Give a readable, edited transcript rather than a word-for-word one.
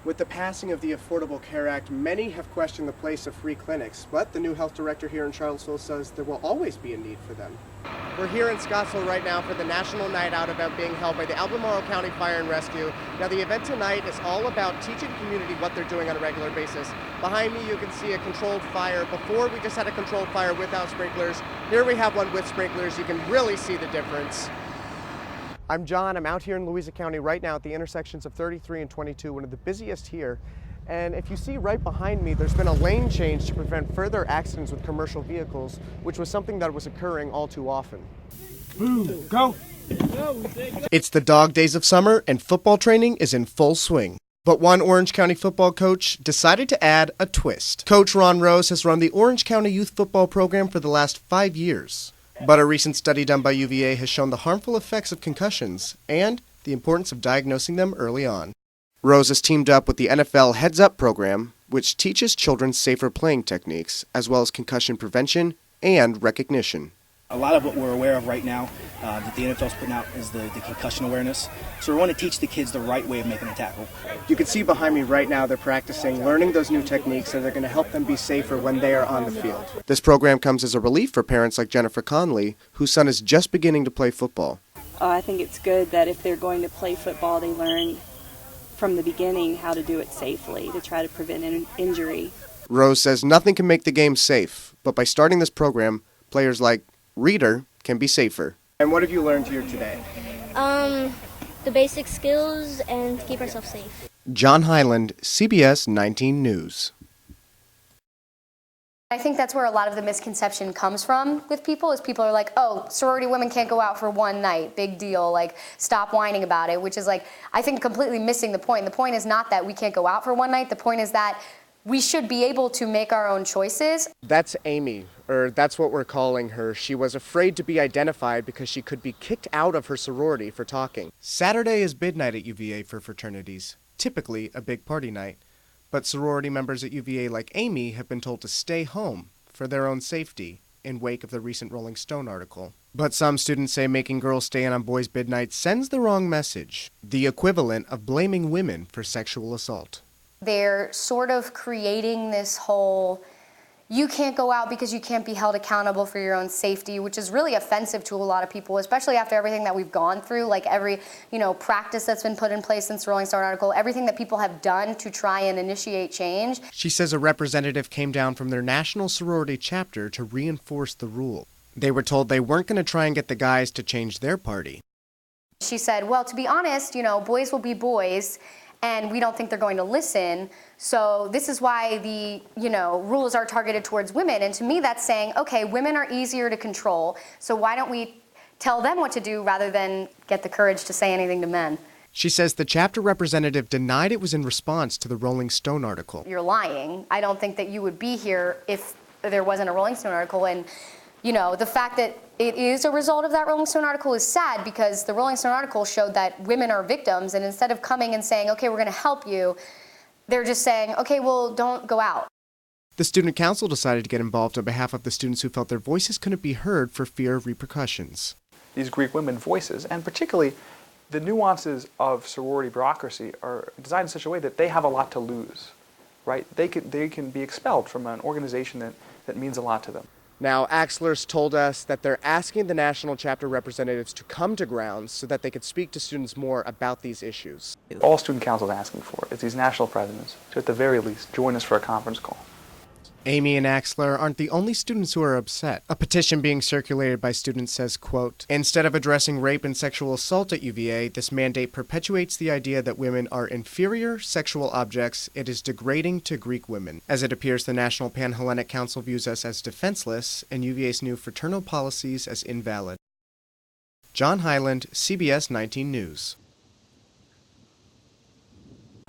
With the passing of the Affordable Care Act, many have questioned the place of free clinics, but the new health director here in Charlottesville says there will always be a need for them. We're here in Scottsville right now for the National Night Out event being held by the Albemarle County Fire and Rescue. Now, the event tonight is all about teaching the community what they're doing on a regular basis. Behind me, you can see a controlled fire. Before, we just had a controlled fire without sprinklers. Here we have one with sprinklers. You can really see the difference. I'm John. I'm out here in Louisa County right now at the intersections of 33 and 22, one of the busiest here. And if you see right behind me, there's been a lane change to prevent further accidents with commercial vehicles, which was something that was occurring all too often. Ooh, go! It's the dog days of summer, and football training is in full swing. But one Orange County football coach decided to add a twist. Coach Ron Rose has run the Orange County youth football program for the last 5 years. But a recent study done by UVA has shown the harmful effects of concussions and the importance of diagnosing them early on. Rose has teamed up with the NFL Heads Up program, which teaches children safer playing techniques, as well as concussion prevention and recognition. A lot of what we're aware of right now that the NFL's putting out is the concussion awareness. So we want to teach the kids the right way of making a tackle. You can see behind me right now they're practicing, learning those new techniques, and they're going to help them be safer when they are on the field. This program comes as a relief for parents like Jennifer Conley, whose son is just beginning to play football. I think it's good that if they're going to play football, they learn from the beginning how to do it safely to try to prevent an injury. Rose says nothing can make the game safe, but by starting this program, players like Reader can be safer. And what have you learned here today? The basic skills and to keep ourselves safe. John Hyland, CBS 19 News. I think that's where a lot of the misconception comes from with people, is people are like, oh, sorority women can't go out for one night, big deal, like, stop whining about it, which is like, I think completely missing the point. The point is not that we can't go out for one night, the point is that we should be able to make our own choices. That's Amy, or that's what we're calling her. She was afraid to be identified because she could be kicked out of her sorority for talking. Saturday is bid night at UVA for fraternities, typically a big party night. But sorority members at UVA like Amy have been told to stay home for their own safety in wake of the recent Rolling Stone article. But some students say making girls stay in on boys' bid night sends the wrong message, the equivalent of blaming women for sexual assault. They're sort of creating this whole, you can't go out because you can't be held accountable for your own safety, which is really offensive to a lot of people, especially after everything that we've gone through, like every, practice that's been put in place since the Rolling Stone article, everything that people have done to try and initiate change. She says a representative came down from their national sorority chapter to reinforce the rule. They were told they weren't going to try and get the guys to change their party. She said, well, to be honest, boys will be boys, and we don't think they're going to listen. So this is why the, rules are targeted towards women. And to me, that's saying, okay, women are easier to control, so why don't we tell them what to do rather than get the courage to say anything to men? She says the chapter representative denied it was in response to the Rolling Stone article. You're lying. I don't think that you would be here if there wasn't a Rolling Stone article. And, the fact that it is a result of that Rolling Stone article is sad, because the Rolling Stone article showed that women are victims, and instead of coming and saying, okay, we're going to help you, they're just saying, okay, well, don't go out. The student council decided to get involved on behalf of the students who felt their voices couldn't be heard for fear of repercussions. These Greek women voices, and particularly the nuances of sorority bureaucracy, are designed in such a way that they have a lot to lose, right? They can be expelled from an organization that means a lot to them. Now, Axler's told us that they're asking the national chapter representatives to come to grounds so that they could speak to students more about these issues. All student council is asking for is these national presidents to, at the very least, join us for a conference call. Amy and Axler aren't the only students who are upset. A petition being circulated by students says, quote, instead of addressing rape and sexual assault at UVA, this mandate perpetuates the idea that women are inferior sexual objects. It is degrading to Greek women. As it appears, the National Pan-Hellenic Council views us as defenseless and UVA's new fraternal policies as invalid. John Hyland, CBS 19 News.